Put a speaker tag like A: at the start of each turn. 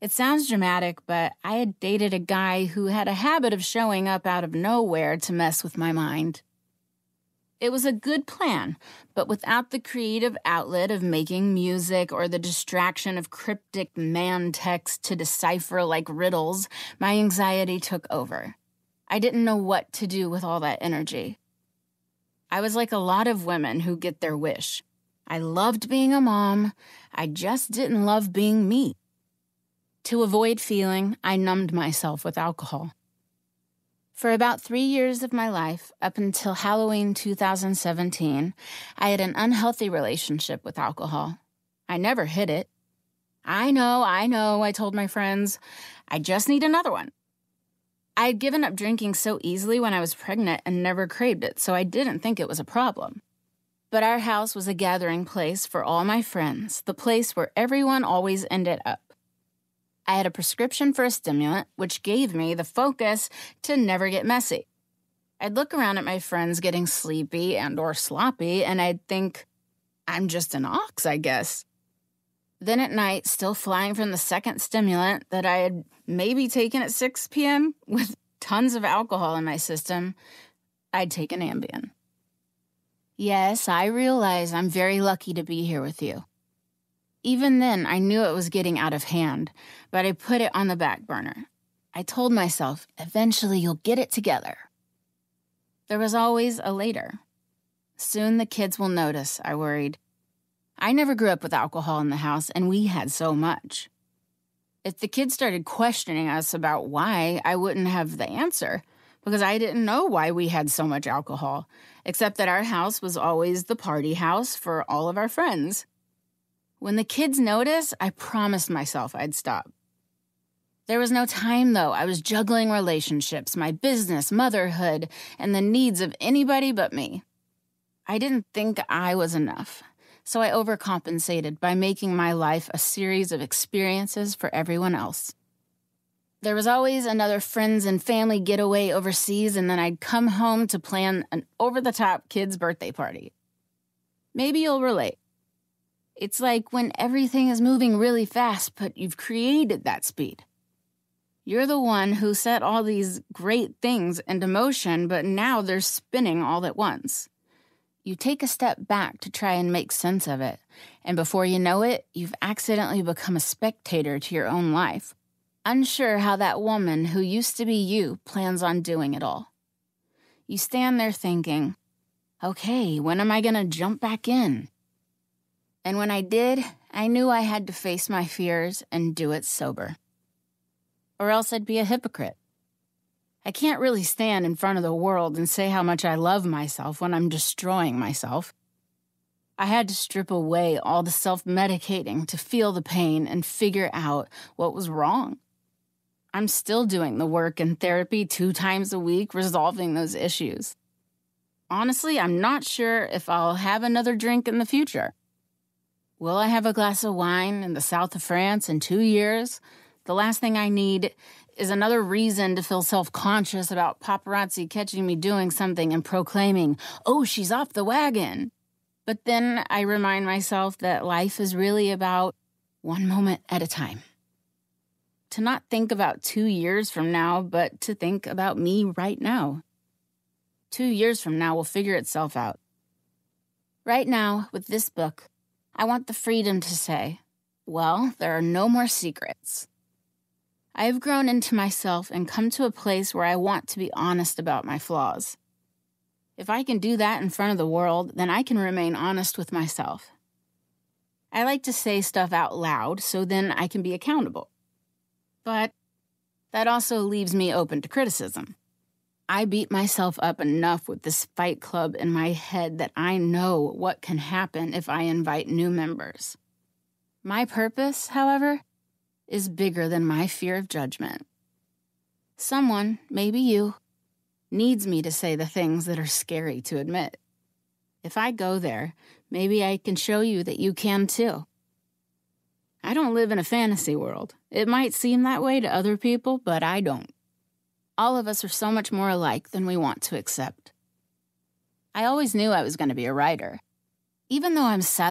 A: It sounds dramatic, but I had dated a guy who had a habit of showing up out of nowhere to mess with my mind. It was a good plan, but without the creative outlet of making music or the distraction of cryptic man text to decipher like riddles, my anxiety took over. I didn't know what to do with all that energy. I was like a lot of women who get their wish. I loved being a mom. I just didn't love being me. To avoid feeling, I numbed myself with alcohol. For about 3 years of my life, up until Halloween 2017, I had an unhealthy relationship with alcohol. I never hid it. I know, I told my friends. I just need another one. I had given up drinking so easily when I was pregnant and never craved it, so I didn't think it was a problem. But our house was a gathering place for all my friends, the place where everyone always ended up. I had a prescription for a stimulant, which gave me the focus to never get messy. I'd look around at my friends getting sleepy and or sloppy, and I'd think, I'm just an ox, I guess. Then at night, still flying from the second stimulant that I had maybe taken at 6 p.m. with tons of alcohol in my system, I'd take an Ambien. Yes, I realize I'm very lucky to be here with you. Even then, I knew it was getting out of hand, but I put it on the back burner. I told myself, eventually you'll get it together. There was always a later. Soon the kids will notice, I worried. I never grew up with alcohol in the house, and we had so much. If the kids started questioning us about why, I wouldn't have the answer, because I didn't know why we had so much alcohol, except that our house was always the party house for all of our friends. When the kids noticed, I promised myself I'd stop. There was no time, though. I was juggling relationships, my business, motherhood, and the needs of anybody but me. I didn't think I was enough, so I overcompensated by making my life a series of experiences for everyone else. There was always another friends and family getaway overseas, and then I'd come home to plan an over-the-top kid's birthday party. Maybe you'll relate. It's like when everything is moving really fast, but you've created that speed. You're the one who set all these great things into motion, but now they're spinning all at once. You take a step back to try and make sense of it, and before you know it, you've accidentally become a spectator to your own life, unsure how that woman who used to be you plans on doing it all. You stand there thinking, okay, when am I going to jump back in? And when I did, I knew I had to face my fears and do it sober. Or else I'd be a hypocrite. I can't really stand in front of the world and say how much I love myself when I'm destroying myself. I had to strip away all the self-medicating to feel the pain and figure out what was wrong. I'm still doing the work in therapy 2 times a week, resolving those issues. Honestly, I'm not sure if I'll have another drink in the future. Will I have a glass of wine in the south of France in 2 years? The last thing I need is another reason to feel self-conscious about paparazzi catching me doing something and proclaiming, oh, she's off the wagon. But then I remind myself that life is really about one moment at a time. To not think about 2 years from now, but to think about me right now. 2 years from now will figure itself out. Right now, with this book, I want the freedom to say, well, there are no more secrets. I have grown into myself and come to a place where I want to be honest about my flaws. If I can do that in front of the world, then I can remain honest with myself. I like to say stuff out loud so then I can be accountable. But that also leaves me open to criticism. I beat myself up enough with this fight club in my head that I know what can happen if I invite new members. My purpose, however, is bigger than my fear of judgment. Someone, maybe you, needs me to say the things that are scary to admit. If I go there, maybe I can show you that you can too. I don't live in a fantasy world. It might seem that way to other people, but I don't. All of us are so much more alike than we want to accept. I always knew I was going to be a writer. Even though I'm sad